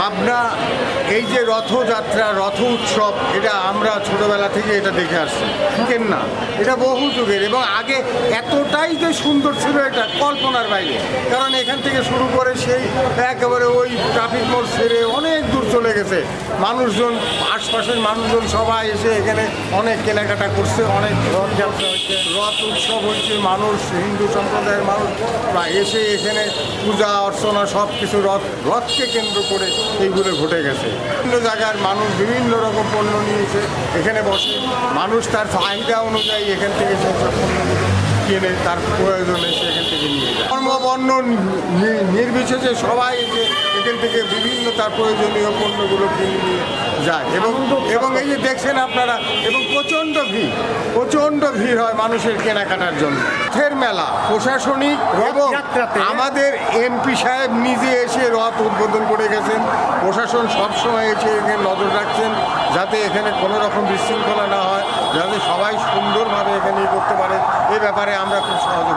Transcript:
পাবনা এই যে রথযাত্রা রথ উৎসব এটা আমরা ছোটবেলা থেকে এটা দেখে আসছি, শিখেন না, এটা বহু যুগের এবং আগে এতটাই যে সুন্দর ছিল এটা কল্পনার বাইরে। কারণ এখান থেকে শুরু করে সেই একেবারে ওই ট্রাফিক মোড় ছেড়ে অনেক দূর চলে গেছে, মানুষজন আশপাশের মানুষজন সবাই এসে এখানে অনেক কেনাকাটা করছে, অনেক রথযাত্রা হচ্ছে, রথ উৎসব হচ্ছে, মানুষ হিন্দু সম্প্রদায়ের মানুষ এসে এখানে পূজা অর্চনা সব কিছু রথকে কেন্দ্র করে এইগুলো ঘটে গেছে। বিভিন্ন জায়গার মানুষ বিভিন্ন রকম পণ্য নিয়েছে, এখানে বসে মানুষ তার চাহিদা অনুযায়ী এখান থেকে সেই সব পণ্যগুলো কিনে তার প্রয়োজনে সে এখান থেকে নিয়ে যায়। ধর্ম বর্ণ নির্বিশেষে সবাই এখান থেকে বিভিন্ন তার প্রয়োজনীয় পণ্যগুলো কিনে নিয়ে যায় এবং এই যে দেখছেন আপনারা, এবং প্রচণ্ড ভিড় হয় মানুষের কেনাকাটার জন্য। রথের মেলা প্রশাসনিক এবং আমাদের এমপি সাহেব নিজে এসে রথ উদ্বোধন করে গেছেন। প্রশাসন সবসময় এসে এখানে নজর রাখছেন যাতে এখানে কোনো রকম বিশৃঙ্খলা না হয়, যাতে সবাই সুন্দরভাবে এখানে করতে পারে, এ ব্যাপারে আমরা খুব সহযোগিতা